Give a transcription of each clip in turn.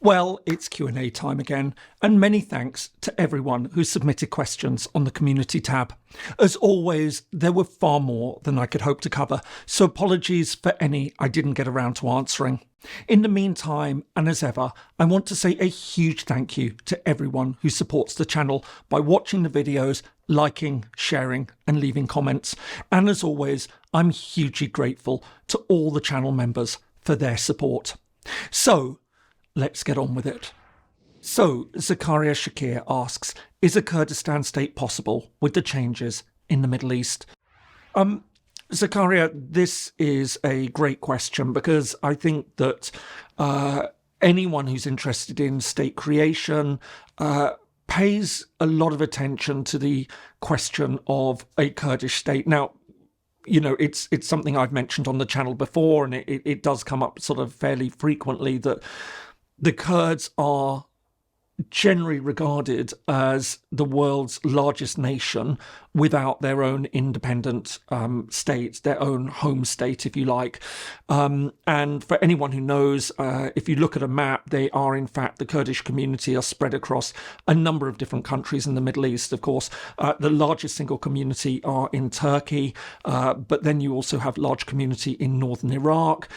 Well, it's Q&A time again, and many thanks to everyone who submitted questions on the community tab. As always, there were far more than I could hope to cover, so apologies for any I didn't get around to answering. In the meantime, and as ever, I want to say a huge thank you to everyone who supports the channel by watching the videos, liking, sharing, and leaving comments. And as always, I'm hugely grateful to all the channel members for their support. So, let's get on with it. So, Zakaria Shakir asks, is a Kurdistan state possible with the changes in the Middle East? Zakaria, this is a great question because I think that anyone who's interested in state creation pays a lot of attention to the question of a Kurdish state. Now, you know, it's something I've mentioned on the channel before, and it does come up sort of fairly frequently that the Kurds are generally regarded as the world's largest nation without their own independent state, their own home state, if you like. And for anyone who knows, if you look at a map, they are in fact, the Kurdish community are spread across a number of different countries in the Middle East. Of course, the largest single community are in Turkey, but then you also have large community in northern Iraq,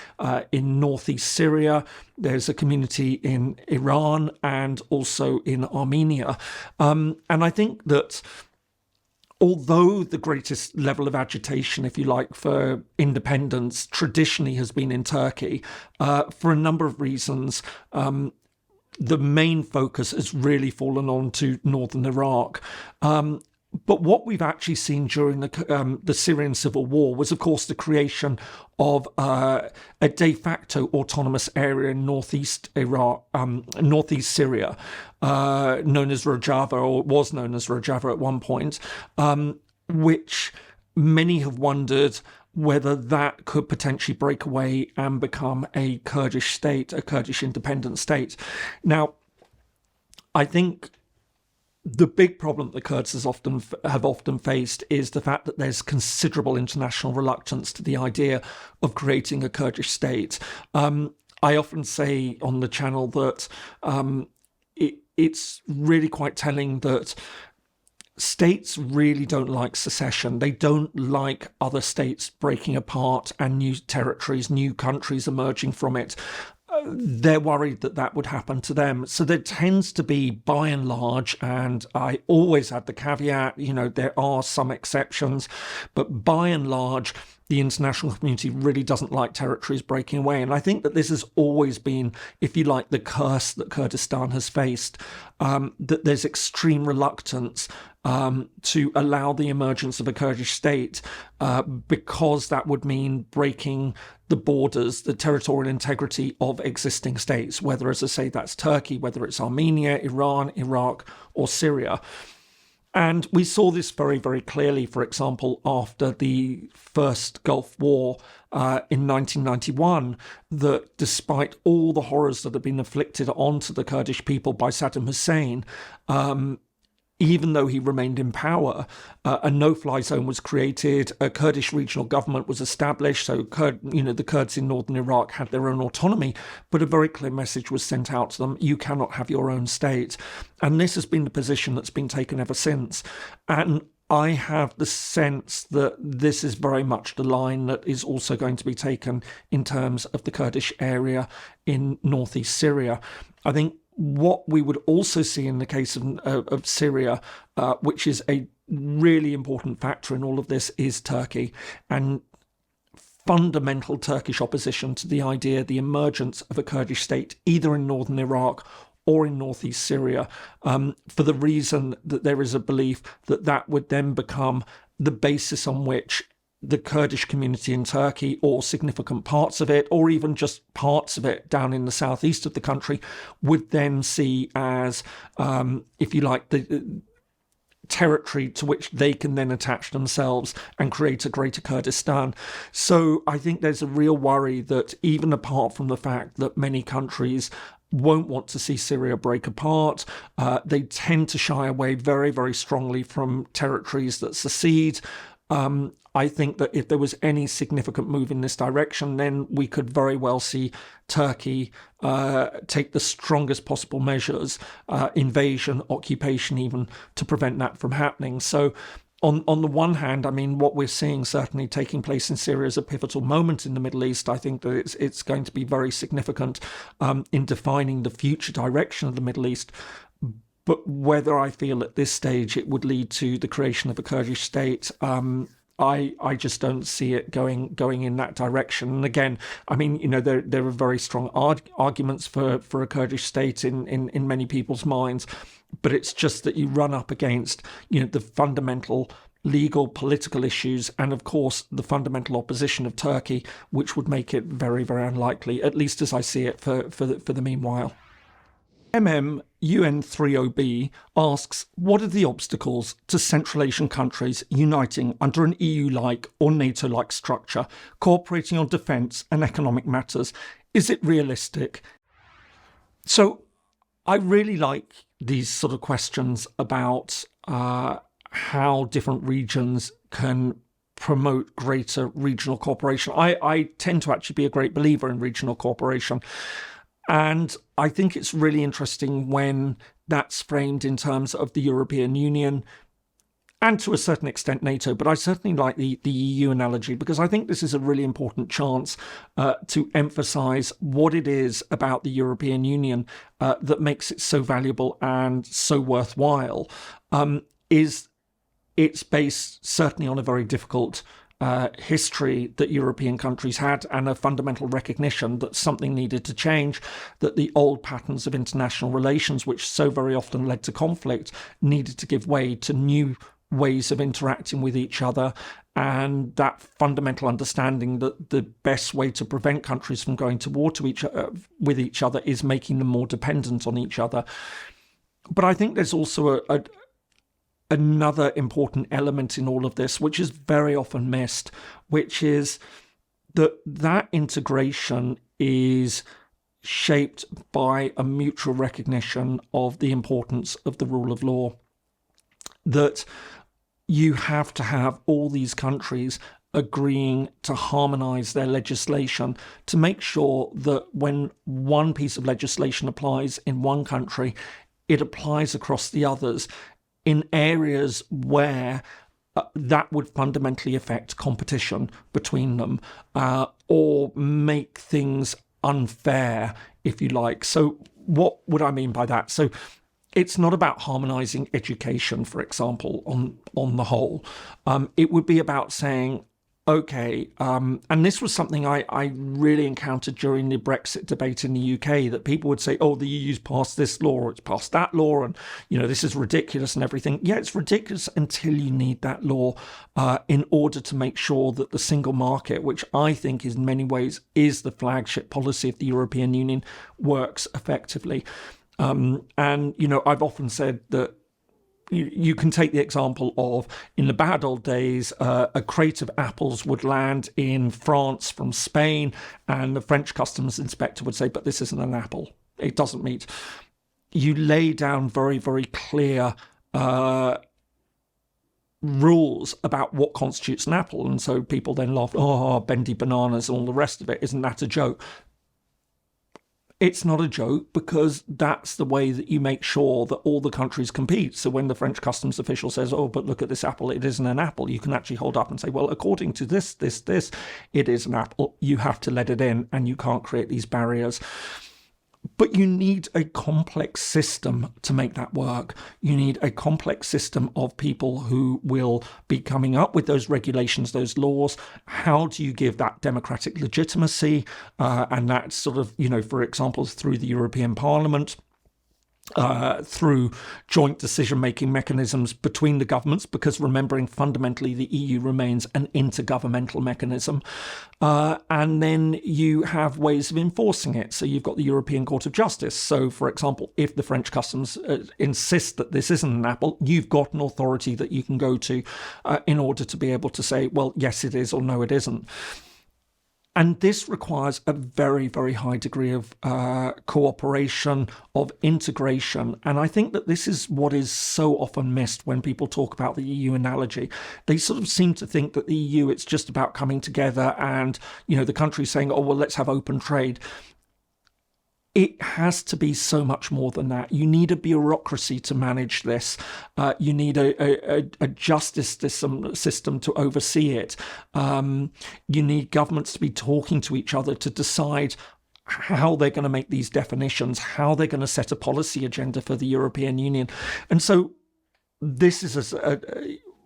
in northeast Syria. There's a community in Iran and also in Armenia. And I think that although the greatest level of agitation, if you like, for independence traditionally has been in Turkey, for a number of reasons, the main focus has really fallen on to northern Iraq. But what we've actually seen during the Syrian civil war was, of course, the creation of a de facto autonomous area in northeast Iraq, northeast Syria, known as Rojava, or was known as Rojava at one point, which many have wondered whether that could potentially break away and become a Kurdish state, a Kurdish independent state. Now, I think the big problem that the Kurds have often faced is the fact that there's considerable international reluctance to the idea of creating a Kurdish state. I often say on the channel that it's really quite telling that states really don't like secession. They don't like other states breaking apart and new territories, new countries emerging from it. They're worried that that would happen to them. So there tends to be, by and large, and I always add the caveat, you know, there are some exceptions, but by and large, the international community really doesn't like territories breaking away. And I think that this has always been, if you like, the curse that Kurdistan has faced, that there's extreme reluctance to allow the emergence of a Kurdish state because that would mean breaking the borders, the territorial integrity of existing states, whether, as I say, that's Turkey, whether it's Armenia, Iran, Iraq, or Syria. And we saw this very, very clearly, for example, after the first Gulf War in 1991, that despite all the horrors that had been inflicted onto the Kurdish people by Saddam Hussein, even though he remained in power, a no-fly zone was created, a Kurdish regional government was established, so the Kurds in northern Iraq had their own autonomy, but a very clear message was sent out to them: you cannot have your own state. And this has been the position that's been taken ever since. And I have the sense that this is very much the line that is also going to be taken in terms of the Kurdish area in northeast Syria. I think what we would also see in the case of Syria, which is a really important factor in all of this, is Turkey and fundamental Turkish opposition to the idea, the emergence of a Kurdish state, either in northern Iraq or in northeast Syria, for the reason that there is a belief that that would then become the basis on which the Kurdish community in Turkey, or significant parts of it, or even just parts of it down in the southeast of the country, would then see as, if you like, the territory to which they can then attach themselves and create a greater Kurdistan. So I think there's a real worry that, even apart from the fact that many countries won't want to see Syria break apart, they tend to shy away very, very strongly from territories that secede. I think that if there was any significant move in this direction, then we could very well see Turkey take the strongest possible measures, invasion, occupation even, to prevent that from happening. So on the one hand, I mean, what we're seeing certainly taking place in Syria is a pivotal moment in the Middle East. I think that it's going to be very significant in defining the future direction of the Middle East. But whether I feel at this stage it would lead to the creation of a Kurdish state, I just don't see it going in that direction. And again, I mean, you know, there are very strong arguments for a Kurdish state in many people's minds, but it's just that you run up against, you know, the fundamental legal, political issues, and of course the fundamental opposition of Turkey, which would make it very, very unlikely, at least as I see it for the meanwhile. UN30B asks, what are the obstacles to Central Asian countries uniting under an EU-like or NATO-like structure, cooperating on defence and economic matters? Is it realistic? So I really like these sort of questions about how different regions can promote greater regional cooperation. I tend to actually be a great believer in regional cooperation. And I think it's really interesting when that's framed in terms of the European Union and to a certain extent NATO. But I certainly like the EU analogy, because I think this is a really important chance to emphasise what it is about the European Union that makes it so valuable and so worthwhile. Is it's based certainly on a very difficult history that European countries had, and a fundamental recognition that something needed to change, that the old patterns of international relations, which so very often led to conflict, needed to give way to new ways of interacting with each other, and that fundamental understanding that the best way to prevent countries from going to war with each other is making them more dependent on each other. But I think there's also another important element in all of this, which is very often missed, which is that integration is shaped by a mutual recognition of the importance of the rule of law. That you have to have all these countries agreeing to harmonise their legislation to make sure that when one piece of legislation applies in one country, it applies across the others in areas where that would fundamentally affect competition between them, or make things unfair, if you like. So what would I mean by that? So it's not about harmonising education, for example, on the whole. It would be about saying, okay, and this was something I really encountered during the Brexit debate in the UK, that people would say, oh, the EU's passed this law, or it's passed that law, and, you know, this is ridiculous and everything. Yeah, it's ridiculous until you need that law in order to make sure that the single market, which I think in many ways is the flagship policy of the European Union, works effectively. And, you know, I've often said that you can take the example of, in the bad old days, a crate of apples would land in France from Spain, and the French customs inspector would say, but this isn't an apple. It doesn't meet. You lay down very, very clear rules about what constitutes an apple. And so people then laughed, oh, bendy bananas, and all the rest of it. Isn't that a joke? It's not a joke, because that's the way that you make sure that all the countries compete. So when the French customs official says, oh, but look at this apple, it isn't an apple, you can actually hold up and say, well, according to this, it is an apple. You have to let it in, and you can't create these barriers. But you need a complex system to make that work. You need a complex system of people who will be coming up with those regulations, those laws. How do you give that democratic legitimacy? And that sort of, you know, for example, through the European Parliament, through joint decision-making mechanisms between the governments, because remembering fundamentally the EU remains an intergovernmental mechanism. And then you have ways of enforcing it. So you've got the European Court of Justice. So, for example, if the French customs insist that this isn't an apple, you've got an authority that you can go to in order to be able to say, well, yes, it is, or no, it isn't. And this requires a very, very high degree of cooperation, of integration. And I think that this is what is so often missed when people talk about the EU analogy. They sort of seem to think that the EU, it's just about coming together and, the country saying, oh, well, let's have open trade. It has to be so much more than that. You need a bureaucracy to manage this. You need a justice system to oversee it. You need governments to be talking to each other to decide how they're going to make these definitions, how they're going to set a policy agenda for the European Union. And so this is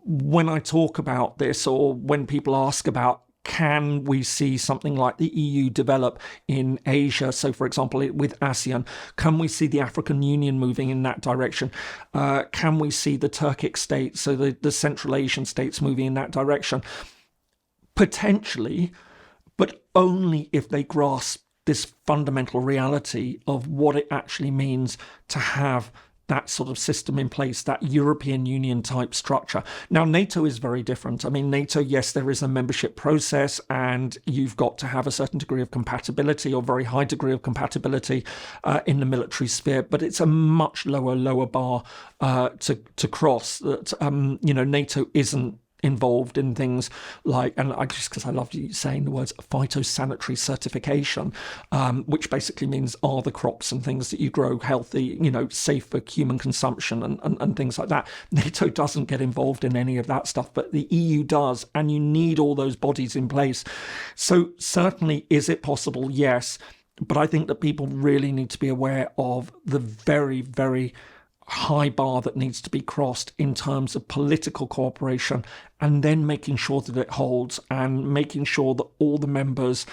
when I talk about this, or when people ask about, can we see something like the EU develop in Asia? So, for example, with ASEAN, can we see the African Union moving in that direction? Can we see the Turkic states, so the Central Asian states moving in that direction? Potentially, but only if they grasp this fundamental reality of what it actually means to have that sort of system in place, that European Union type structure. Now, NATO is very different. I mean, NATO, yes, there is a membership process and you've got to have a certain degree of compatibility, or very high degree of compatibility in the military sphere, but it's a much lower bar to cross. That NATO isn't involved in things like, and I just because I love you saying the words phytosanitary certification, which basically means are the crops and things that you grow healthy, safe for human consumption and things like that. NATO doesn't get involved in any of that stuff, but the EU does, and you need all those bodies in place. So certainly, is it possible? Yes, but I think that people really need to be aware of the very, very high bar that needs to be crossed in terms of political cooperation, and then making sure that it holds, and making sure that all the members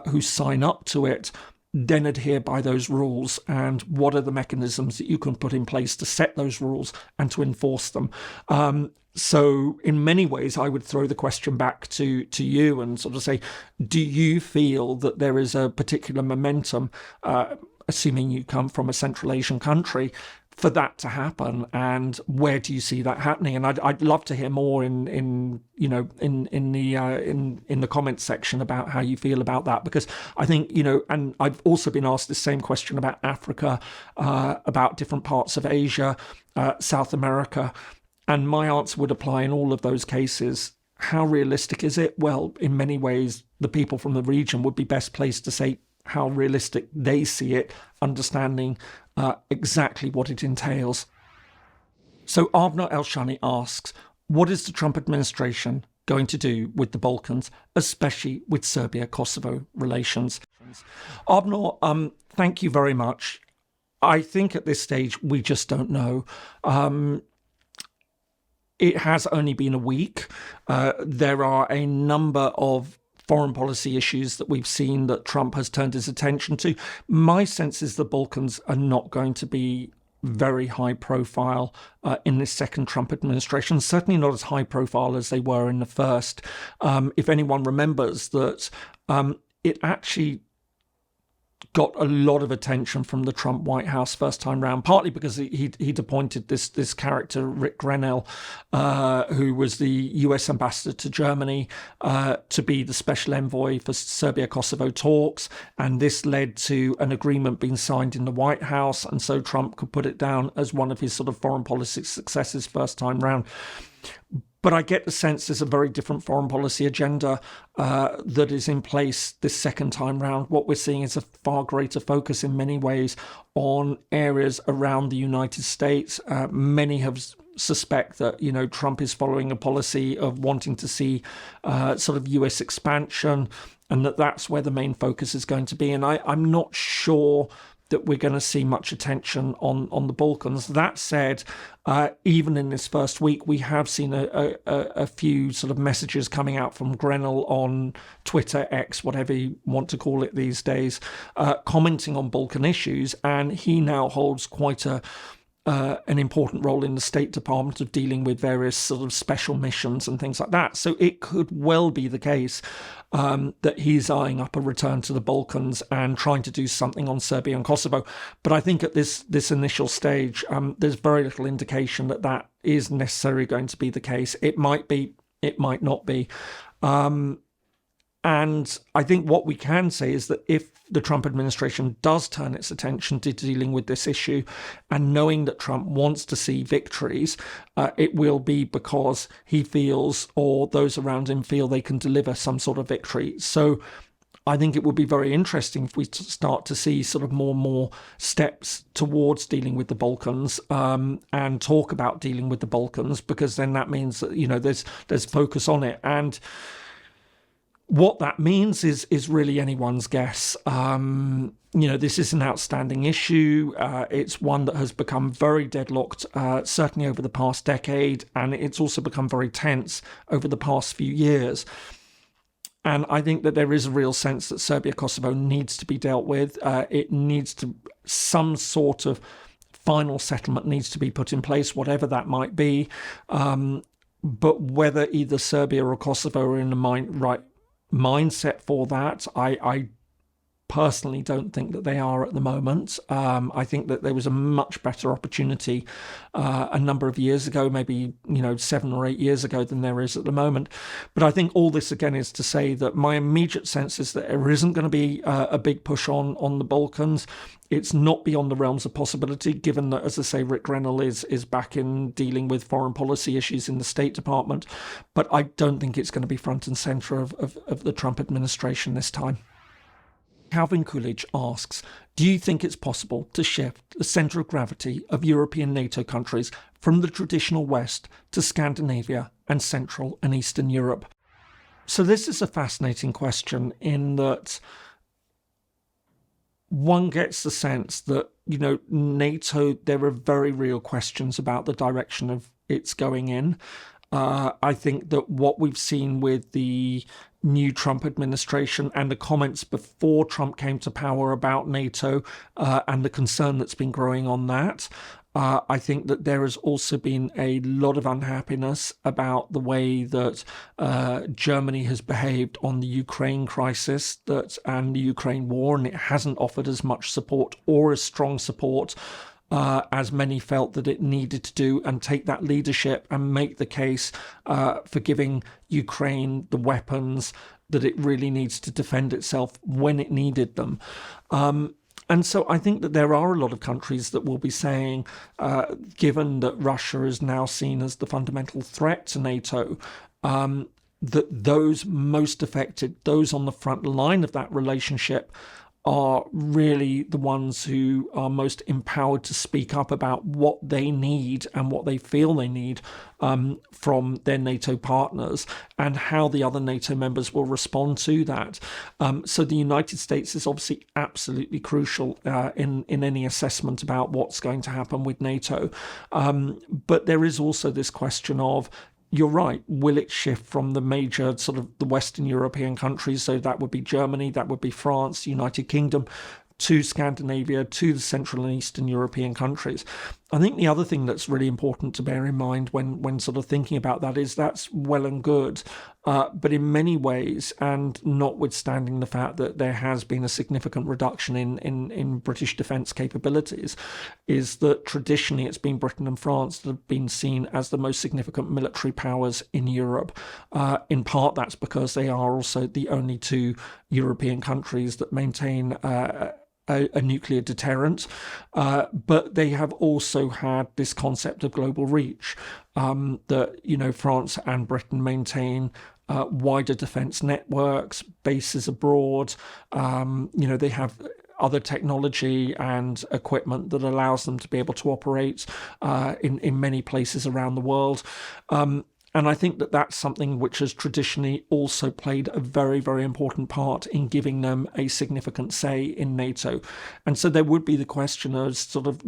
who sign up to it then adhere by those rules, and what are the mechanisms that you can put in place to set those rules and to enforce them. So in many ways, I would throw the question back to you and sort of say, do you feel that there is a particular momentum, assuming you come from a Central Asian country, for that to happen, and where do you see that happening? And I'd love to hear more in the comments section about how you feel about that, because I think and I've also been asked the same question about Africa, about different parts of Asia, South America, and my answer would apply in all of those cases. How realistic is it? Well, in many ways, the people from the region would be best placed to say how realistic they see it, understanding exactly what it entails. So Abner El-Shani asks, what is the Trump administration going to do with the Balkans, especially with Serbia-Kosovo relations? Abner, thank you very much. I think at this stage, we just don't know. It has only been a week. There are a number of foreign policy issues that we've seen that Trump has turned his attention to. My sense is the Balkans are not going to be very high profile in this second Trump administration, certainly not as high profile as they were in the first. If anyone remembers that it actually got a lot of attention from the Trump White House first time round, partly because he'd appointed this character, Rick Grenell, who was the US ambassador to Germany, to be the special envoy for Serbia-Kosovo talks. And this led to an agreement being signed in the White House. And so Trump could put it down as one of his sort of foreign policy successes first time round. But I get the sense there's a very different foreign policy agenda that is in place this second time round. What we're seeing is a far greater focus in many ways on areas around the United States. Many have suspect that, Trump is following a policy of wanting to see sort of US expansion, and that's where the main focus is going to be. And I'm not sure that we're going to see much attention on the Balkans. That said, even in this first week, we have seen a few sort of messages coming out from Grenell on Twitter, X, whatever you want to call it these days, commenting on Balkan issues. And he now holds quite an important role in the State Department of dealing with various sort of special missions and things like that. So it could well be the case that he's eyeing up a return to the Balkans and trying to do something on Serbia and Kosovo. But I think at this initial stage, there's very little indication that is necessarily going to be the case. It might be, it might not be. And I think what we can say is that if the Trump administration does turn its attention to dealing with this issue, and knowing that Trump wants to see victories, it will be because he feels, or those around him feel, they can deliver some sort of victory. So I think it would be very interesting if we start to see sort of more and more steps towards dealing with the Balkans, and talk about dealing with the Balkans, because then that means that, there's focus on it. And what that means is really anyone's guess. This is an outstanding issue. It's one that has become very deadlocked, certainly over the past decade, and it's also become very tense over the past few years. And I think that there is a real sense that Serbia-Kosovo needs to be dealt with. Some sort of final settlement needs to be put in place, whatever that might be. But whether either Serbia or Kosovo are in the right mindset for that, I personally don't think that they are at the moment. I think that there was a much better opportunity a number of years ago, maybe 7 or 8 years ago, than there is at the moment. But I think all this again is to say that my immediate sense is that there isn't going to be a big push on the Balkans. It's not beyond the realms of possibility, given that, as I say, Rick Grenell is back in dealing with foreign policy issues in the State Department. But I don't think it's going to be front and centre of the Trump administration this time. Calvin Coolidge asks, do you think it's possible to shift the centre of gravity of European NATO countries from the traditional West to Scandinavia and Central and Eastern Europe? So this is a fascinating question, in that one gets the sense that, NATO, there are very real questions about the direction of it's going in. I think that what we've seen with the new Trump administration and the comments before Trump came to power about NATO, and the concern that's been growing on that, I think that there has also been a lot of unhappiness about the way that Germany has behaved on the Ukraine crisis and the Ukraine war, and it hasn't offered as much support or as strong support as many felt that it needed to do, and take that leadership and make the case for giving Ukraine the weapons that it really needs to defend itself when it needed them. And so I think that there are a lot of countries that will be saying, given that Russia is now seen as the fundamental threat to NATO, that those most affected, those on the front line of that relationship, are really the ones who are most empowered to speak up about what they need and what they feel they need from their NATO partners, and how the other NATO members will respond to that. So the United States is obviously absolutely crucial in any assessment about what's going to happen with NATO. But there is also this question of, you're right, will it shift from the major sort of the Western European countries, so that would be Germany, that would be France, United Kingdom, to Scandinavia, to the Central and Eastern European countries? I think the other thing that's really important to bear in mind when sort of thinking about that is that's well and good, but in many ways, and notwithstanding the fact that there has been a significant reduction in British defence capabilities, is that traditionally it's been Britain and France that have been seen as the most significant military powers in Europe. In part, that's because they are also the only two European countries that maintain a nuclear deterrent, but they have also had this concept of global reach, that France and Britain maintain wider defence networks, bases abroad. They have other technology and equipment that allows them to be able to operate in many places around the world. And I think that that's something which has traditionally also played a very, very important part in giving them a significant say in NATO. And so there would be the question of sort of,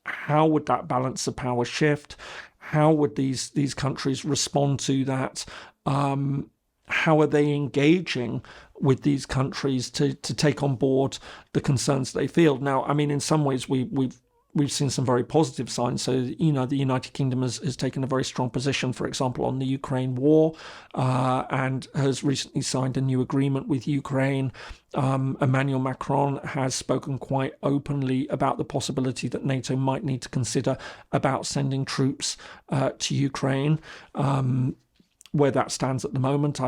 how would that balance of power shift? How would these countries respond to that? How are they engaging with these countries to take on board the concerns they feel? Now, I mean, in some ways, we've seen some very positive signs. So, the United Kingdom has taken a very strong position, for example, on the Ukraine war, and has recently signed a new agreement with Ukraine. Emmanuel Macron has spoken quite openly about the possibility that NATO might need to consider about sending troops to Ukraine. Where that stands at the moment,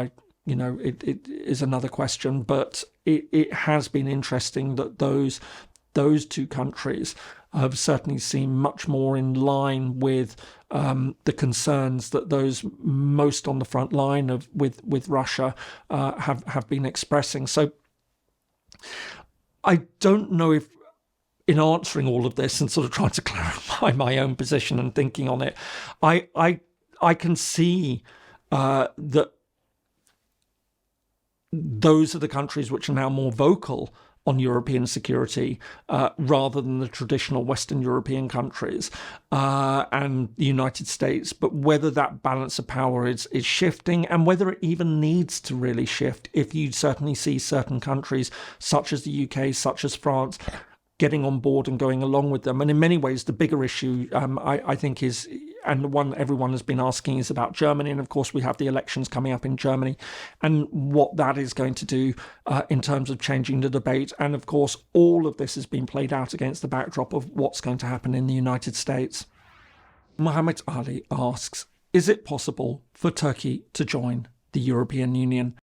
it is another question. But it has been interesting that those two countries have certainly seemed much more in line with the concerns that those most on the front line with Russia have been expressing. So I don't know if, in answering all of this and sort of trying to clarify my own position and thinking on it, I can see that those are the countries which are now more vocal on European security rather than the traditional Western European countries and the United States. But whether that balance of power is shifting, and whether it even needs to really shift, if you certainly see certain countries such as the UK, such as France, getting on board and going along with them. And in many ways, the bigger issue, I think, is, and the one everyone has been asking, is about Germany. And of course, we have the elections coming up in Germany and what that is going to do in terms of changing the debate. And of course, all of this has been played out against the backdrop of what's going to happen in the United States. Mohammed Ali asks, is it possible for Turkey to join the European Union?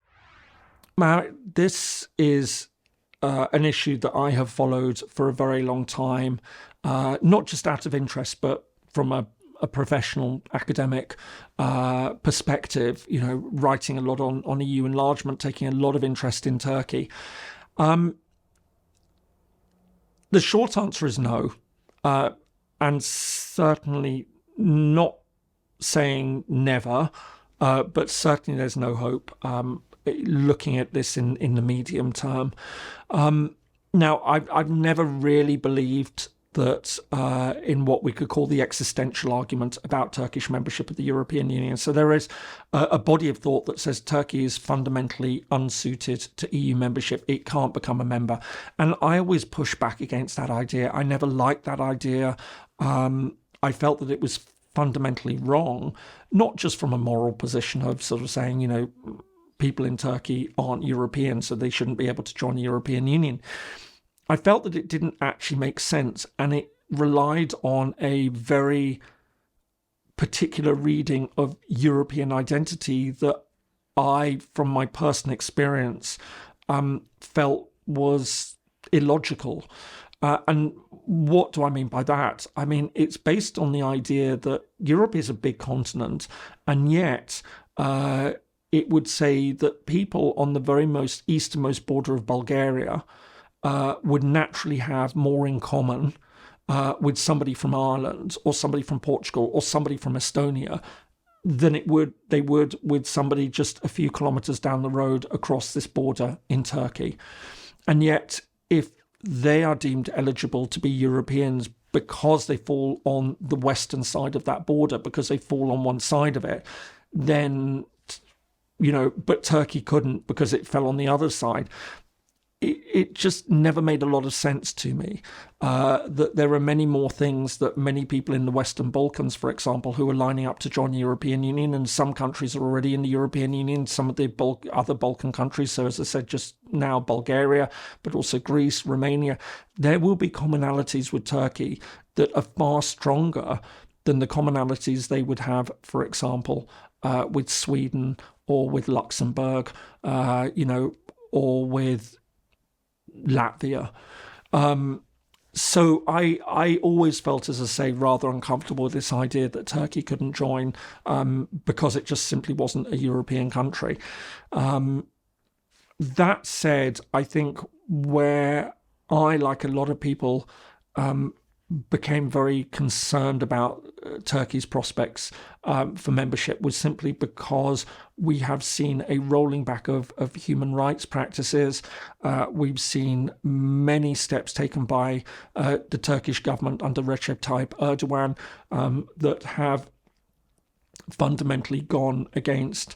Now, this is an issue that I have followed for a very long time, not just out of interest, but from a professional academic perspective, writing a lot on EU enlargement, taking a lot of interest in Turkey. The short answer is no, and certainly not saying never, but certainly there's no hope. Looking at this in the medium term. Now, I've never really believed that in what we could call the existential argument about Turkish membership of the European Union. So there is a body of thought that says Turkey is fundamentally unsuited to EU membership. It can't become a member. And I always push back against that idea. I never liked that idea. I felt that it was fundamentally wrong, not just from a moral position of sort of saying, people in Turkey aren't European, so they shouldn't be able to join the European Union. I felt that it didn't actually make sense, and it relied on a very particular reading of European identity that I, from my personal experience, felt was illogical. And what do I mean by that? I mean, it's based on the idea that Europe is a big continent, and yet it would say that people on the very most easternmost border of Bulgaria would naturally have more in common with somebody from Ireland or somebody from Portugal or somebody from Estonia than they would with somebody just a few kilometres down the road across this border in Turkey. And yet, if they are deemed eligible to be Europeans because they fall on the western side of that border, because they fall on one side of it, then but Turkey couldn't because it fell on the other side. It just never made a lot of sense to me that there are many more things that many people in the Western Balkans, for example, who are lining up to join the European Union, and some countries are already in the European Union, some of the other Balkan countries, so as I said just now, Bulgaria, but also Greece, Romania, there will be commonalities with Turkey that are far stronger than the commonalities they would have, for example, with Sweden or with Luxembourg, or with Latvia. So I always felt, as I say, rather uncomfortable with this idea that Turkey couldn't join because it just simply wasn't a European country. That said, I think where I, like a lot of people, became very concerned about Turkey's prospects for membership was simply because we have seen a rolling back of human rights practices. We've seen many steps taken by the Turkish government under Recep Tayyip Erdogan that have fundamentally gone against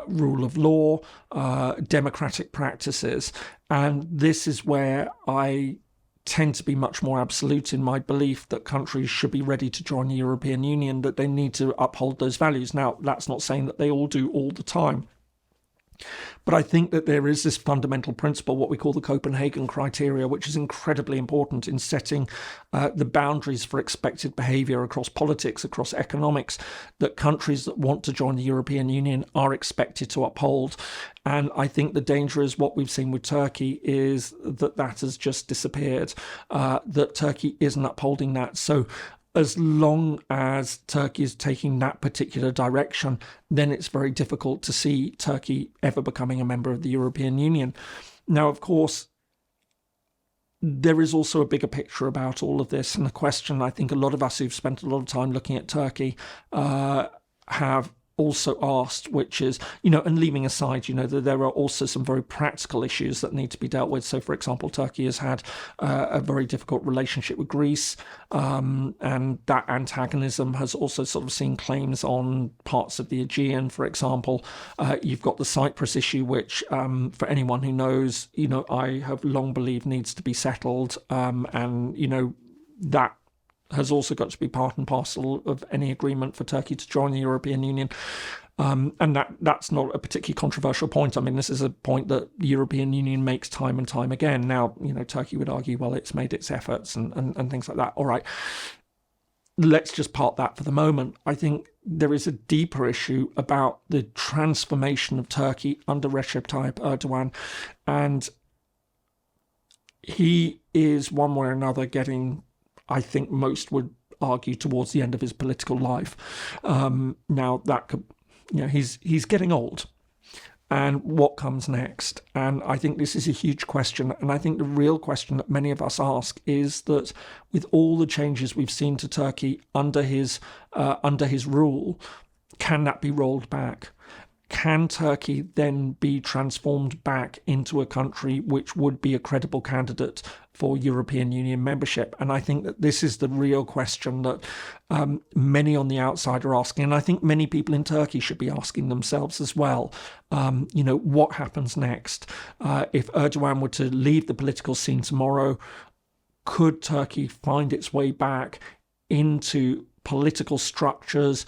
rule of law, democratic practices. And this is where I tend to be much more absolute in my belief that countries should be ready to join the European Union, that they need to uphold those values. Now, that's not saying that they all do all the time. But I think that there is this fundamental principle, what we call the Copenhagen criteria, which is incredibly important in setting the boundaries for expected behaviour across politics, across economics, that countries that want to join the European Union are expected to uphold. And I think the danger is what we've seen with Turkey is that has just disappeared, that Turkey isn't upholding that. So as long as Turkey is taking that particular direction, then it's very difficult to see Turkey ever becoming a member of the European Union. Now, of course, there is also a bigger picture about all of this, and a question I think a lot of us who've spent a lot of time looking at Turkey have also asked, which is, and leaving aside, that there are also some very practical issues that need to be dealt with. So, for example, Turkey has had a very difficult relationship with Greece, and that antagonism has also sort of seen claims on parts of the Aegean, for example. You've got the Cyprus issue, which, for anyone who knows, I have long believed needs to be settled, and, that has also got to be part and parcel of any agreement for Turkey to join the European Union. And that's not a particularly controversial point. I mean, this is a point that the European Union makes time and time again. Now, Turkey would argue, well, it's made its efforts and things like that. All right, let's just park that for the moment. I think there is a deeper issue about the transformation of Turkey under Recep Tayyip Erdogan. And he is one way or another getting, I think most would argue, towards the end of his political life. Now that could, he's getting old, and what comes next? And I think this is a huge question. And I think the real question that many of us ask is that with all the changes we've seen to Turkey under his rule, can that be rolled back? Can Turkey then be transformed back into a country which would be a credible candidate for European Union membership? And I think that this is the real question that many on the outside are asking. And I think many people in Turkey should be asking themselves as well. What happens next? If Erdogan were to leave the political scene tomorrow, could Turkey find its way back into political structures,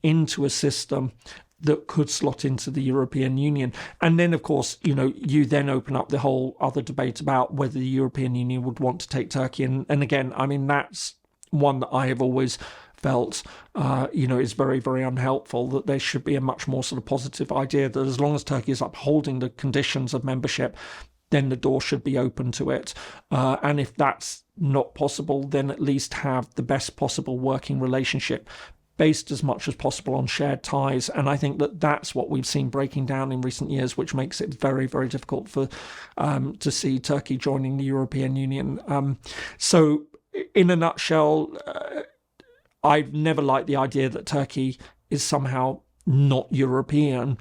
into a system that could slot into the European Union? And then, of course, you then open up the whole other debate about whether the European Union would want to take Turkey. And again, I mean, that's one that I have always felt, is very, very unhelpful, that there should be a much more sort of positive idea that as long as Turkey is upholding the conditions of membership, then the door should be open to it. And if that's not possible, then at least have the best possible working relationship based as much as possible on shared ties. And I think that that's what we've seen breaking down in recent years, which makes it very, very difficult for to see Turkey joining the European Union. So in a nutshell, I've never liked the idea that Turkey is somehow not European.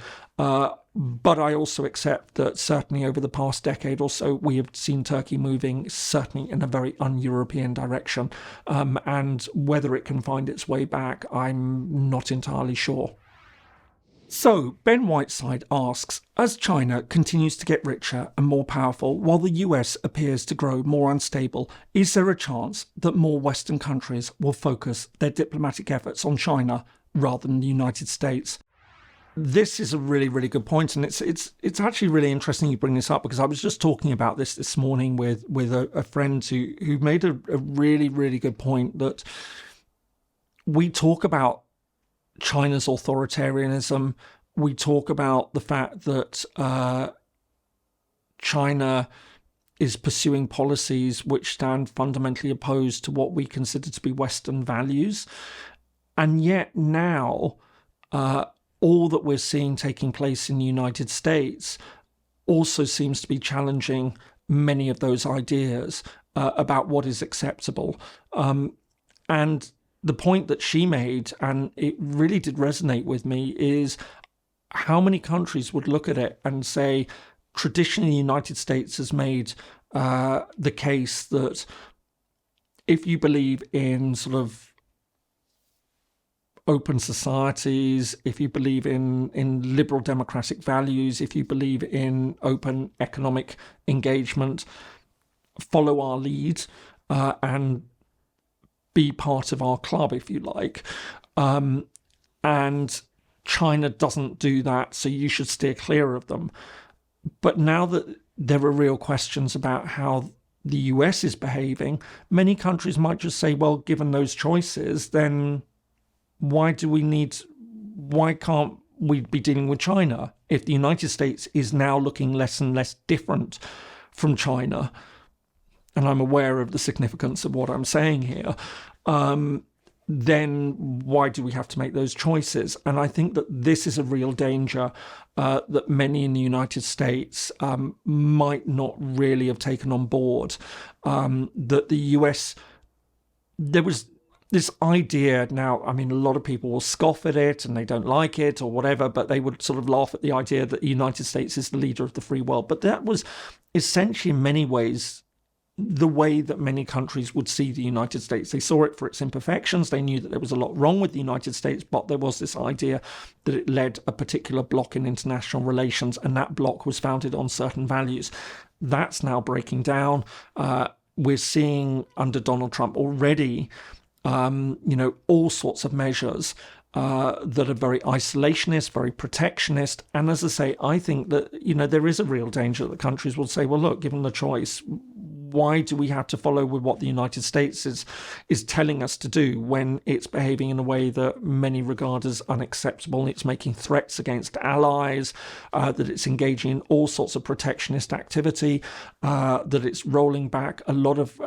But I also accept that certainly over the past decade or so, we have seen Turkey moving certainly in a very un-European direction. And whether it can find its way back, I'm not entirely sure. So, Ben Whiteside asks, as China continues to get richer and more powerful while the US appears to grow more unstable, is there a chance that more Western countries will focus their diplomatic efforts on China rather than the United States? This is a really, really good point, and it's actually really interesting you bring this up, because I was just talking about this morning with a friend who made a really, really good point, that we talk about China's authoritarianism, we talk about the fact that China is pursuing policies which stand fundamentally opposed to what we consider to be Western values, and yet now all that we're seeing taking place in the United States also seems to be challenging many of those ideas about what is acceptable. And the point that she made, and it really did resonate with me, is how many countries would look at it and say, traditionally the United States has made the case that if you believe in sort of open societies, if you believe in liberal democratic values, if you believe in open economic engagement, follow our lead and be part of our club, if you like. And China doesn't do that, so you should steer clear of them. But now that there are real questions about how the US is behaving, many countries might just say, well, given those choices, then why can't we be dealing with China? If the United States is now looking less and less different from China, and I'm aware of the significance of what I'm saying here, then why do we have to make those choices? And I think that this is a real danger that many in the United States might not really have taken on board. That the US, there was this idea now, I mean, a lot of people will scoff at it and they don't like it or whatever, but they would sort of laugh at the idea that the United States is the leader of the free world. But that was essentially in many ways the way that many countries would see the United States. They saw it for its imperfections. They knew that there was a lot wrong with the United States, but there was this idea that it led a particular bloc in international relations, and that bloc was founded on certain values. That's now breaking down. We're seeing under Donald Trump already, all sorts of measures that are very isolationist, very protectionist. And as I say, I think that, there is a real danger that countries will say, well, look, given the choice, why do we have to follow with what the United States is telling us to do when it's behaving in a way that many regard as unacceptable? It's making threats against allies, that it's engaging in all sorts of protectionist activity, that it's rolling back a lot of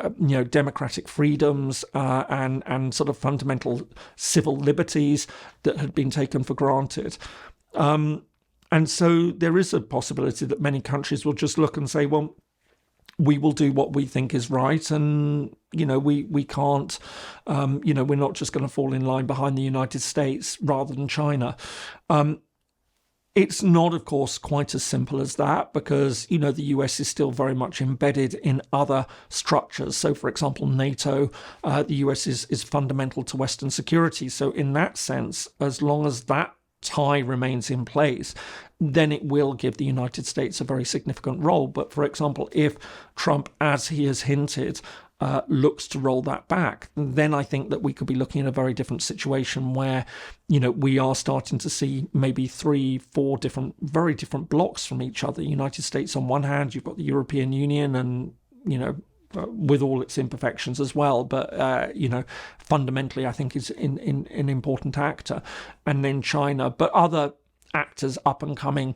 democratic freedoms and sort of fundamental civil liberties that had been taken for granted. And so there is a possibility that many countries will just look and say, well, we will do what we think is right, and we can't, we're not just going to fall in line behind the United States rather than China. It's not, of course, quite as simple as that, because the US is still very much embedded in other structures. So, for example, NATO, the US is fundamental to Western security. So, in that sense, as long as that tie remains in place, then it will give the United States a very significant role. But for example, if Trump, as he has hinted, looks to roll that back, then I think that we could be looking at a very different situation where, we are starting to see maybe 3-4 very different blocks from each other. The United States on one hand, you've got the European Union and, with all its imperfections as well, but fundamentally I think is an important actor, and then China, but other actors up and coming.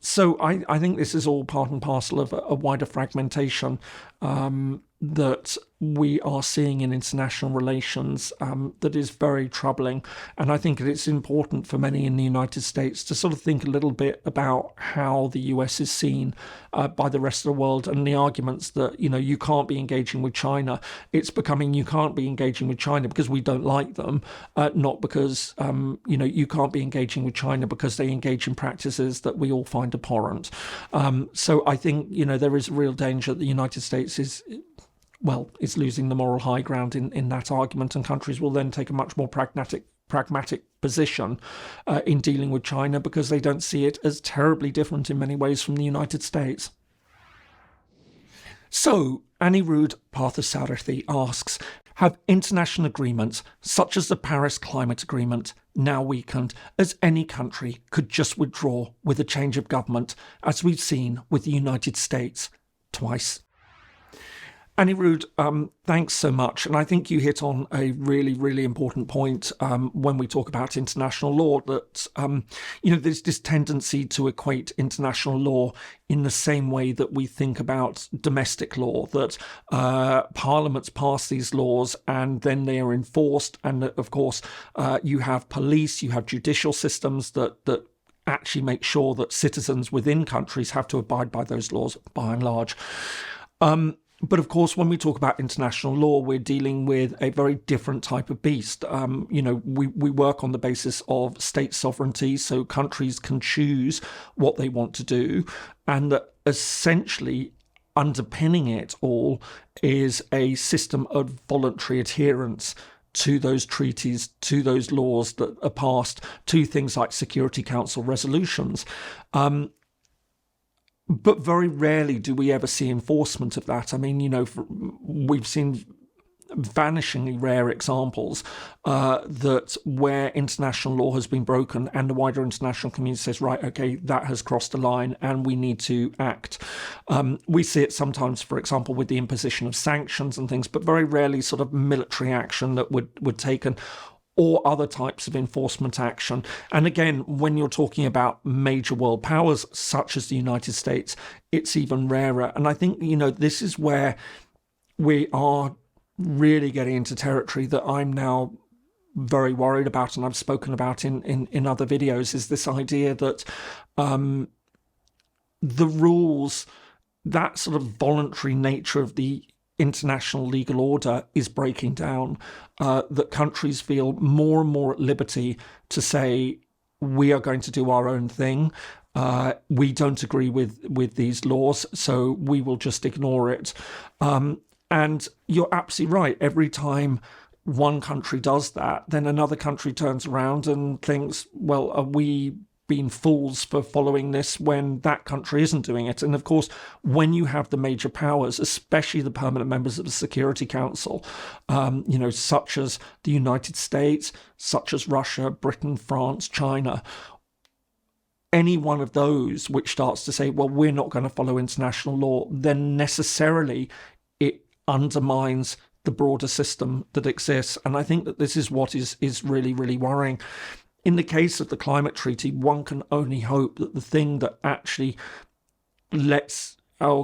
So I think this is all part and parcel of a wider fragmentation that we are seeing in international relations that is very troubling. And I think it's important for many in the United States to sort of think a little bit about how the US is seen by the rest of the world, and the arguments that, you can't be engaging with China. It's becoming you can't be engaging with China because we don't like them, not because, you can't be engaging with China because they engage in practices that we all find abhorrent. So I think, there is a real danger that the United States is losing the moral high ground in that argument, and countries will then take a much more pragmatic position in dealing with China because they don't see it as terribly different in many ways from the United States. So, Annie Rood Parthasarathy asks, have international agreements, such as the Paris Climate Agreement, now weakened as any country could just withdraw with a change of government, as we've seen with the United States twice? Annie Rood, thanks so much. And I think you hit on a really, really important point when we talk about international law, that, there's this tendency to equate international law in the same way that we think about domestic law, that parliaments pass these laws and then they are enforced. And of course, you have police, you have judicial systems that actually make sure that citizens within countries have to abide by those laws by and large. But of course, when we talk about international law, we're dealing with a very different type of beast. We work on the basis of state sovereignty, so countries can choose what they want to do, and that essentially underpinning it all is a system of voluntary adherence to those treaties, to those laws that are passed, to things like Security Council resolutions. But very rarely do we ever see enforcement of that. I mean, we've seen vanishingly rare examples that where international law has been broken and the wider international community says, right, okay, that has crossed the line and we need to act. We see it sometimes, for example, with the imposition of sanctions and things, but very rarely sort of military action that would taken, or other types of enforcement action. And again, when you're talking about major world powers such as the United States, it's even rarer. And I think, this is where we are really getting into territory that I'm now very worried about, and I've spoken about in other videos, is this idea that the rules, that sort of voluntary nature of the international legal order is breaking down, that countries feel more and more at liberty to say, we are going to do our own thing. We don't agree with these laws, so we will just ignore it. And you're absolutely right. Every time one country does that, then another country turns around and thinks, well, are we been fools for following this when that country isn't doing it? And of course, when you have the major powers, especially the permanent members of the Security Council, such as the United States, such as Russia, Britain, France, China, any one of those which starts to say, well, we're not going to follow international law, then necessarily it undermines the broader system that exists. And I think that this is what is really, really worrying. In the case of the climate treaty, one can only hope that the thing that actually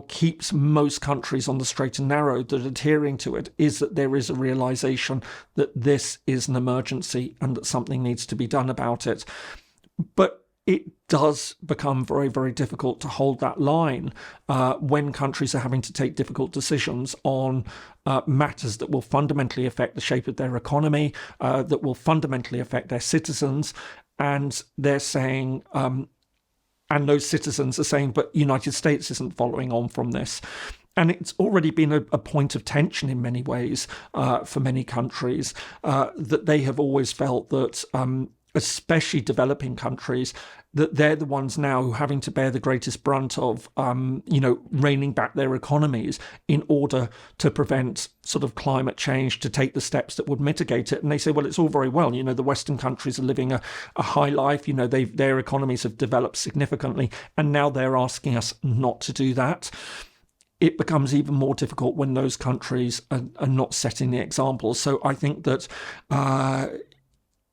keeps most countries on the straight and narrow that are adhering to it is that there is a realization that this is an emergency and that something needs to be done about it. But it does become very, very difficult to hold that line when countries are having to take difficult decisions on matters that will fundamentally affect the shape of their economy, that will fundamentally affect their citizens. And they're saying, and those citizens are saying, but United States isn't following on from this. And it's already been a point of tension in many ways for many countries, that they have always felt that especially developing countries, that they're the ones now who are having to bear the greatest brunt of, reining back their economies in order to prevent sort of climate change, to take the steps that would mitigate it. And they say, well, it's all very well. The Western countries are living a high life. Their economies have developed significantly, and now they're asking us not to do that. It becomes even more difficult when those countries are not setting the example. So I think that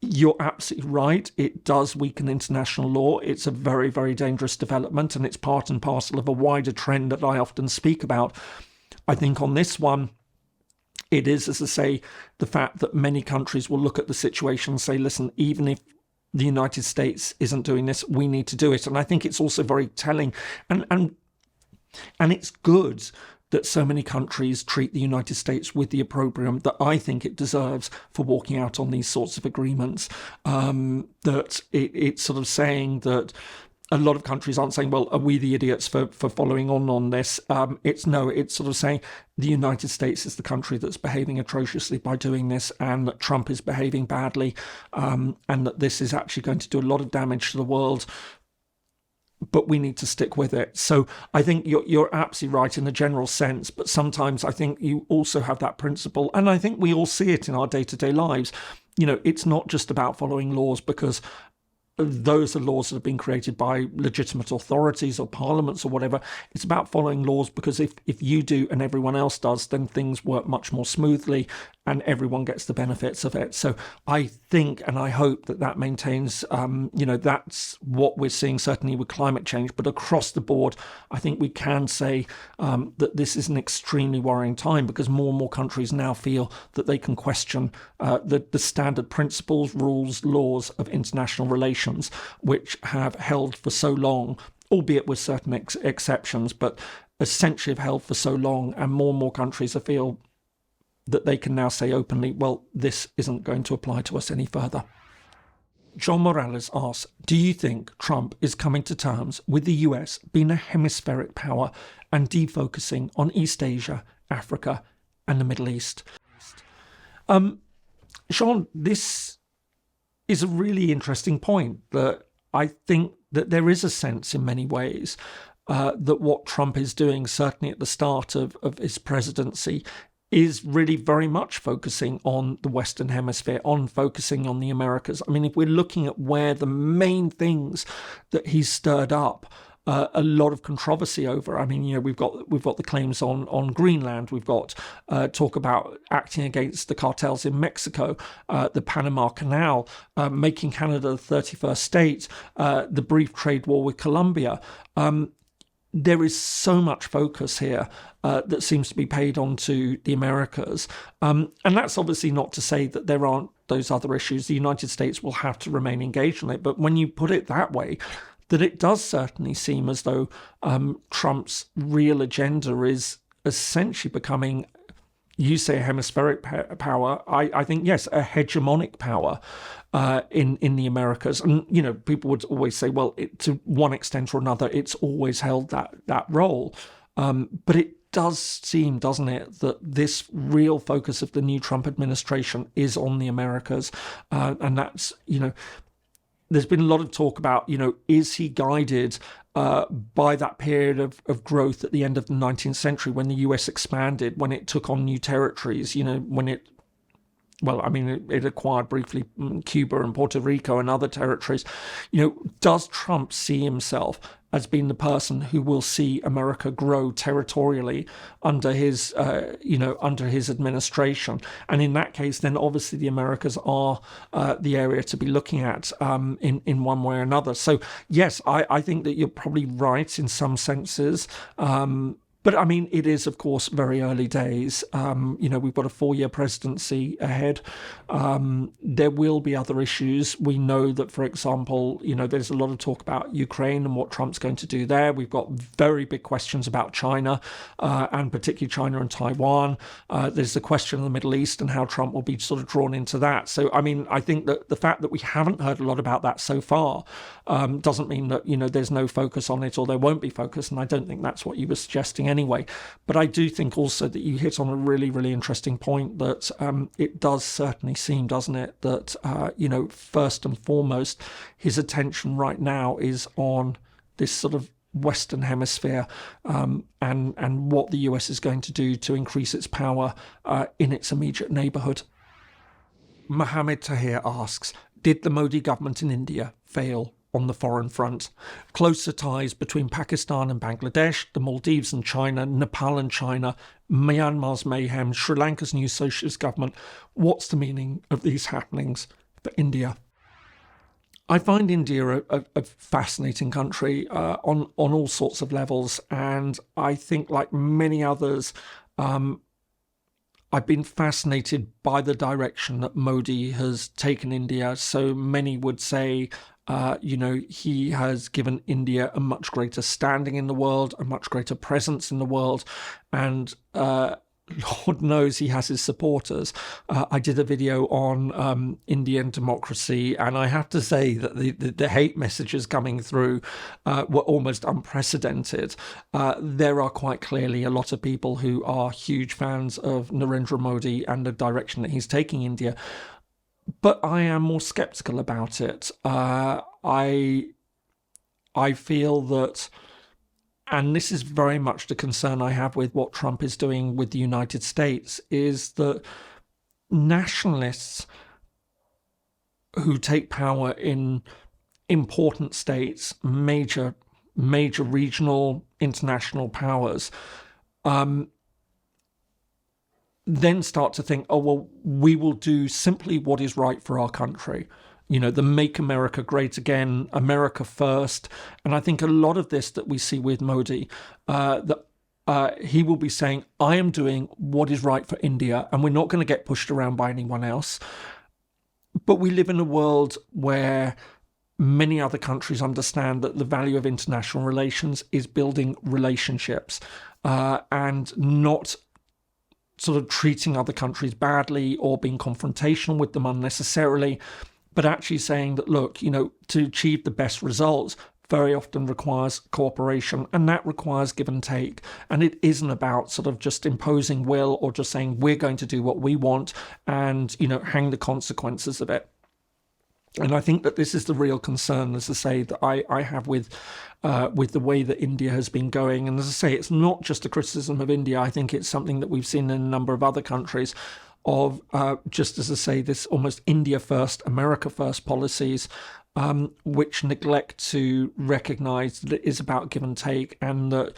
you're absolutely right. It does weaken international law. It's a very, very dangerous development, and it's part and parcel of a wider trend that I often speak about. I think on this one, it is, as I say, the fact that many countries will look at the situation and say, listen, even if the United States isn't doing this, we need to do it. And I think it's also very telling, and it's good that so many countries treat the United States with the opprobrium that I think it deserves for walking out on these sorts of agreements. That it's sort of saying that a lot of countries aren't saying, well, are we the idiots for following on this? It's sort of saying the United States is the country that's behaving atrociously by doing this, and that Trump is behaving badly, and that this is actually going to do a lot of damage to the world. But we need to stick with it. So I think you're absolutely right in a general sense, but sometimes I think you also have that principle, and I think we all see it in our day-to-day lives. It's not just about following laws because those are laws that have been created by legitimate authorities or parliaments or whatever. It's about following laws because if you do and everyone else does, then things work much more smoothly and everyone gets the benefits of it. So I think and I hope that maintains, that's what we're seeing certainly with climate change. But across the board, I think we can say that this is an extremely worrying time because more and more countries now feel that they can question the standard principles, rules, laws of international relations, which have held for so long, albeit with certain exceptions, but essentially have held for so long, and more countries feel that they can now say openly, well, this isn't going to apply to us any further. John Morales asks, do you think Trump is coming to terms with the US being a hemispheric power and defocusing on East Asia, Africa, and the Middle East? Sean, this is a really interesting point that I think that there is a sense in many ways that what Trump is doing, certainly at the start of his presidency, is really very much focusing on the Western Hemisphere, on focusing on the Americas. I mean, if we're looking at where the main things that he's stirred up a lot of controversy over. I mean, we've got the claims on Greenland. We've got talk about acting against the cartels in Mexico, the Panama Canal, making Canada the 31st state, the brief trade war with Colombia. There is so much focus here that seems to be paid onto the Americas. And that's obviously not to say that there aren't those other issues. The United States will have to remain engaged in it. But when you put it that way, that it does certainly seem as though Trump's real agenda is essentially becoming, you say a hemispheric power, I think, yes, a hegemonic power in the Americas. And, people would always say, well, to one extent or another, it's always held that role. But it does seem, doesn't it, that this real focus of the new Trump administration is on the Americas. And that's, there's been a lot of talk about, is he guided by that period of growth at the end of the 19th century when the US expanded, when it took on new territories, when it acquired briefly Cuba and Puerto Rico and other territories. Does Trump see himself as being the person who will see America grow territorially under his administration? And in that case, then obviously the Americas are the area to be looking at in one way or another. So yes, I think that you're probably right in some senses. But I mean, it is, of course, very early days. We've got a 4-year presidency ahead. There will be other issues. We know that, for example, there's a lot of talk about Ukraine and what Trump's going to do there. We've got very big questions about China, and particularly China and Taiwan. There's the question of the Middle East and how Trump will be sort of drawn into that. So, I mean, I think that the fact that we haven't heard a lot about that so far doesn't mean that, there's no focus on it or there won't be focus. And I don't think that's what you were suggesting anyway. But I do think also that you hit on a really, really interesting point that it does certainly seem, doesn't it, that, first and foremost, his attention right now is on this sort of Western Hemisphere and what the US is going to do to increase its power in its immediate neighbourhood. Mohammed Tahir asks, did the Modi government in India fail on the foreign front? Closer ties between Pakistan and Bangladesh, the Maldives and China, Nepal and China, Myanmar's mayhem, Sri Lanka's new socialist government. What's the meaning of these happenings for India? I find India a fascinating country on all sorts of levels, and I think, like many others, I've been fascinated by the direction that Modi has taken India. So many would say, he has given India a much greater standing in the world, a much greater presence in the world, and Lord knows he has his supporters. I did a video on Indian democracy, and I have to say that the hate messages coming through were almost unprecedented. There are quite clearly a lot of people who are huge fans of Narendra Modi and the direction that he's taking India. But I am more sceptical about it. I feel that, and this is very much the concern I have with what Trump is doing with the United States, is that nationalists who take power in important states, major regional, international powers, then start to think, oh, well, we will do simply what is right for our country. The Make America Great Again, America First. And I think a lot of this that we see with Modi, that he will be saying, I am doing what is right for India, and we're not going to get pushed around by anyone else. But we live in a world where many other countries understand that the value of international relations is building relationships and not sort of treating other countries badly or being confrontational with them unnecessarily, but actually saying that, look, to achieve the best results very often requires cooperation, and that requires give and take. And it isn't about sort of just imposing will or just saying we're going to do what we want and, hang the consequences of it. And I think that this is the real concern, as I say, that I have with the way that India has been going. And as I say, it's not just a criticism of India. I think it's something that we've seen in a number of other countries of, just as I say, this almost India first, America first policies, which neglect to recognize that it is about give and take, and that,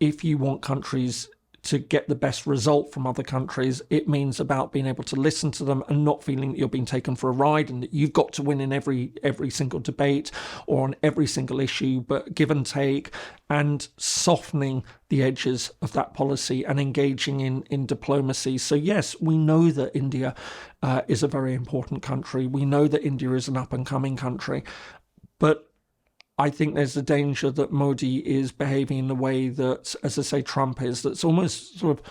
if you want countries to get the best result from other countries, it means about being able to listen to them and not feeling that you're being taken for a ride and that you've got to win in every single debate or on every single issue, but give and take, and softening the edges of that policy and engaging in diplomacy. So yes, we know that India is a very important country. We know that India is an up-and-coming country, but I think there's a danger that Modi is behaving in the way that, as I say, Trump is. That's almost sort of,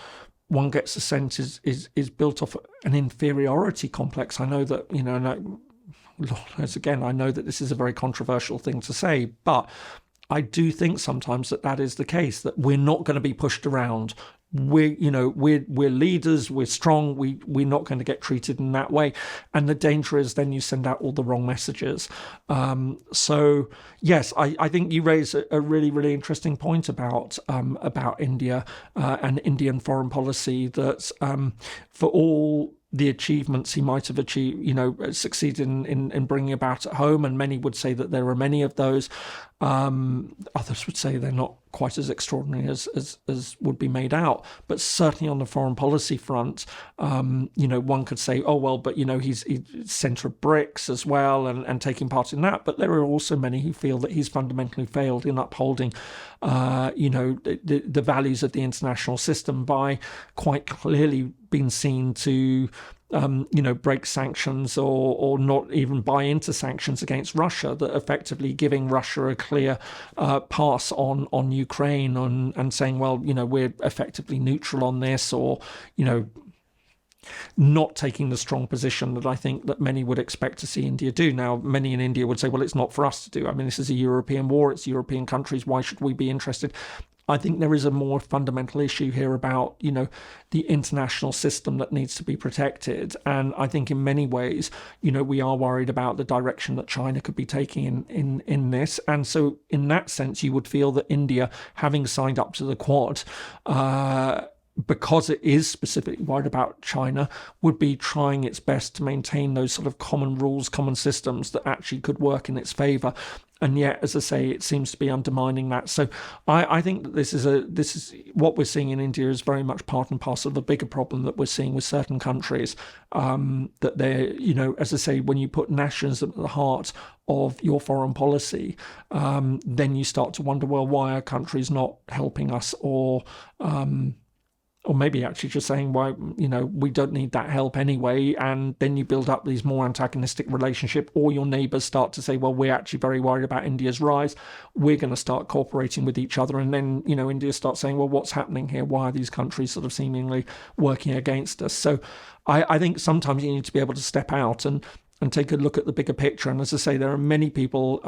one gets the sense is built off an inferiority complex. I know that, again, I know that this is a very controversial thing to say, but I do think sometimes that is the case, that we're not going to be pushed around. We're leaders, we're strong, we're not going to get treated in that way. And the danger is then you send out all the wrong messages. So yes, I think you raise a really, really interesting point about India and Indian foreign policy, that for all the achievements he might have succeeded in bringing about at home, and many would say that there are many of those. Others would say they're not quite as extraordinary as would be made out. But certainly on the foreign policy front, one could say, oh, well, but, he's centre of BRICS as well and taking part in that. But there are also many who feel that he's fundamentally failed in upholding, the values of the international system by quite clearly being seen to break sanctions or not even buy into sanctions against Russia, that effectively giving Russia a clear pass on Ukraine and saying, well, we're effectively neutral on this, or, not taking the strong position that I think that many would expect to see India do. Now, many in India would say, well, it's not for us to do. I mean, this is a European war. It's European countries. Why should we be interested? I think there is a more fundamental issue here about, the international system that needs to be protected. And I think in many ways, we are worried about the direction that China could be taking in this. And so in that sense, you would feel that India, having signed up to the Quad, because it is specifically worried about China, would be trying its best to maintain those sort of common rules, common systems that actually could work in its favour. And yet, as I say, it seems to be undermining that. So I think that this is what we're seeing in India is very much part and parcel of a bigger problem that we're seeing with certain countries, that they're, as I say, when you put nationalism at the heart of your foreign policy, then you start to wonder, well, why are countries not helping us, or maybe actually just saying, why, we don't need that help anyway. And then you build up these more antagonistic relationship, or your neighbours start to say, well, we're actually very worried about India's rise. We're going to start cooperating with each other. And then, India starts saying, well, what's happening here? Why are these countries sort of seemingly working against us? So I think sometimes you need to be able to step out and take a look at the bigger picture. And as I say, there are many people,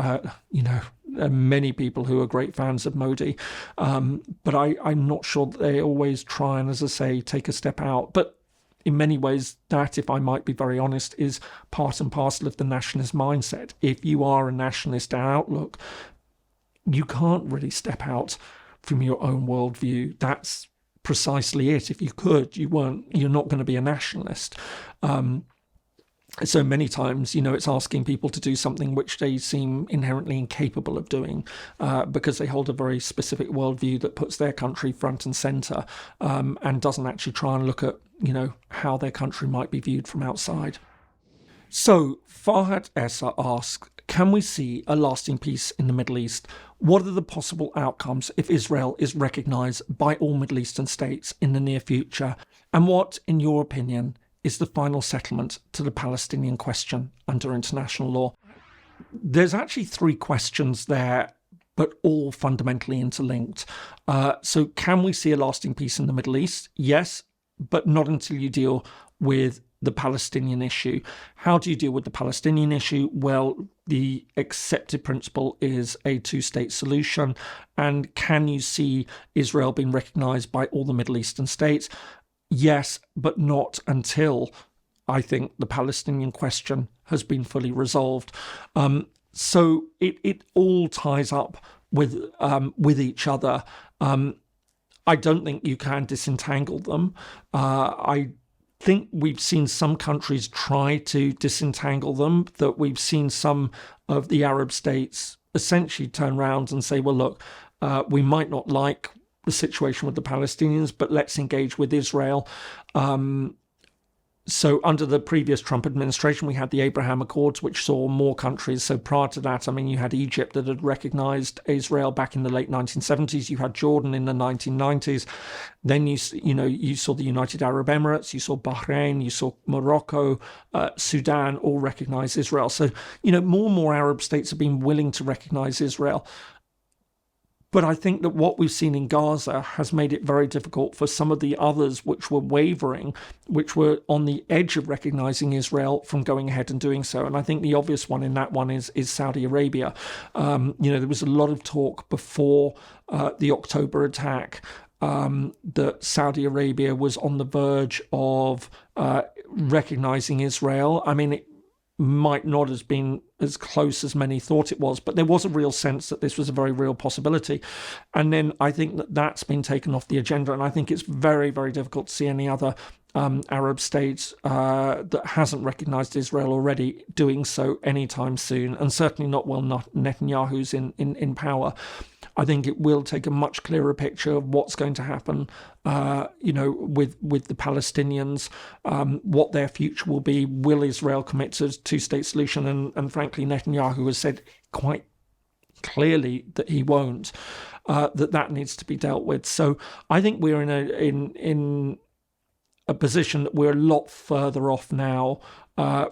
many people who are great fans of Modi, but I'm not sure that they always try and, as I say, take a step out. But in many ways, that, if I might be very honest, is part and parcel of the nationalist mindset. If you are a nationalist outlook, you can't really step out from your own worldview. That's precisely it. If you could, you're not going to be a nationalist. So many times, it's asking people to do something which they seem inherently incapable of doing, because they hold a very specific worldview that puts their country front and centre, and doesn't actually try and look at, how their country might be viewed from outside. So Farhat Essa asks, can we see a lasting peace in the Middle East? What are the possible outcomes if Israel is recognised by all Middle Eastern states in the near future? And what, in your opinion, is the final settlement to the Palestinian question under international law? There's actually three questions there, but all fundamentally interlinked. So can we see a lasting peace in the Middle East? Yes, but not until you deal with the Palestinian issue. How do you deal with the Palestinian issue? Well, the accepted principle is a two-state solution. And can you see Israel being recognised by all the Middle Eastern states? Yes, but not until I think the Palestinian question has been fully resolved. So it all ties up with each other. I don't think you can disentangle them. I think we've seen some countries try to disentangle them, that we've seen some of the Arab states essentially turn around and say, well, look, we might not like the situation with the Palestinians, but let's engage with Israel. So under the previous Trump administration, we had the Abraham Accords, which saw more countries. So prior to that, I mean, you had Egypt that had recognized Israel back in the late 1970s. You had Jordan in the 1990s. Then you saw the United Arab Emirates, you saw Bahrain, you saw Morocco, Sudan all recognize Israel. So, more and more Arab states have been willing to recognize Israel. But I think that what we've seen in Gaza has made it very difficult for some of the others which were wavering, which were on the edge of recognizing Israel, from going ahead and doing so. And I think the obvious one in that one is Saudi Arabia. There was a lot of talk before the October attack that Saudi Arabia was on the verge of recognizing Israel. I mean, it might not have been as close as many thought it was, but there was a real sense that this was a very real possibility. And then I think that that's been taken off the agenda, and I think it's very, very difficult to see any other Arab states that hasn't recognized Israel already doing so anytime soon, and certainly not while Netanyahu's in power. I think it will take a much clearer picture of what's going to happen, with the Palestinians, what their future will be. Will Israel commit to a two-state solution? And frankly, Netanyahu has said quite clearly that he won't. That needs to be dealt with. So I think we're in a position that we're a lot further off now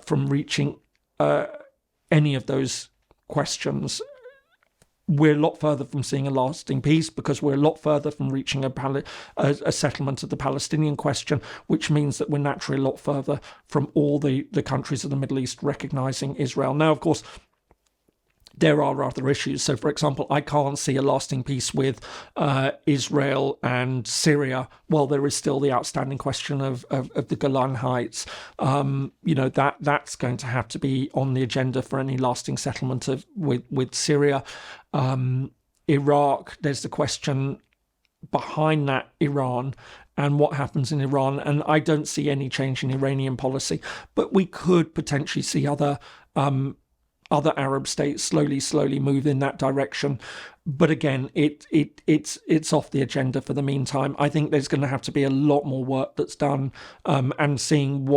from reaching any of those questions. We're a lot further from seeing a lasting peace, because we're a lot further from reaching a settlement of the Palestinian question, which means that we're naturally a lot further from all the countries of the Middle East recognizing Israel. Now, of course, there are other issues. So, for example, I can't see a lasting peace with Israel and Syria while there is still the outstanding question of the Golan Heights. That's going to have to be on the agenda for any lasting settlement with Syria. Iraq, there's the question behind that, Iran, and what happens in Iran. And I don't see any change in Iranian policy, but we could potentially see other Arab states slowly move in that direction. But again, it's off the agenda for the meantime. I think there's going to have to be a lot more work that's done, and seeing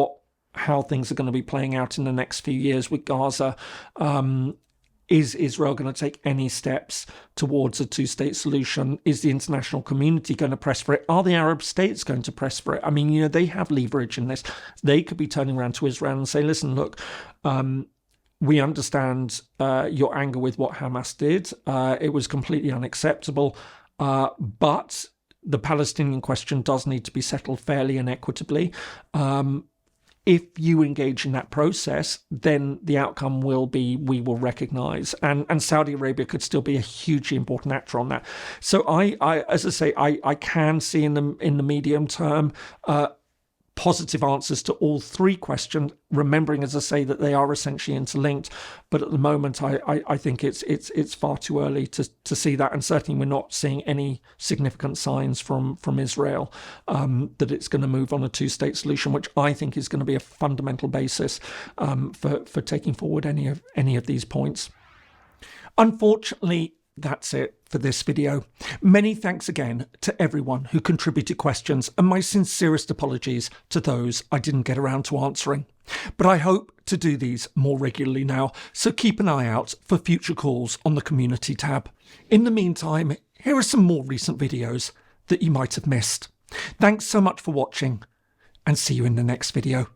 how things are going to be playing out in the next few years with Gaza. Is Israel going to take any steps towards a two-state solution? Is the international community going to press for it? Are the Arab states going to press for it? I mean, they have leverage in this. They could be turning around to Israel and say, listen, look, we understand your anger with what Hamas did. It was completely unacceptable. But the Palestinian question does need to be settled fairly and equitably. If you engage in that process, then the outcome will be we will recognise. And Saudi Arabia could still be a hugely important actor on that. So as I say, I can see in the medium term positive answers to all three questions, remembering, as I say, that they are essentially interlinked. But at the moment, I think it's far too early to see that, and certainly we're not seeing any significant signs from Israel that it's going to move on a two-state solution, which I think is going to be a fundamental basis for taking forward any of these points. Unfortunately, that's it for this video. Many thanks again to everyone who contributed questions, and my sincerest apologies to those I didn't get around to answering. But I hope to do these more regularly now, so keep an eye out for future calls on the community tab. In the meantime, here are some more recent videos that you might have missed. Thanks so much for watching, and see you in the next video.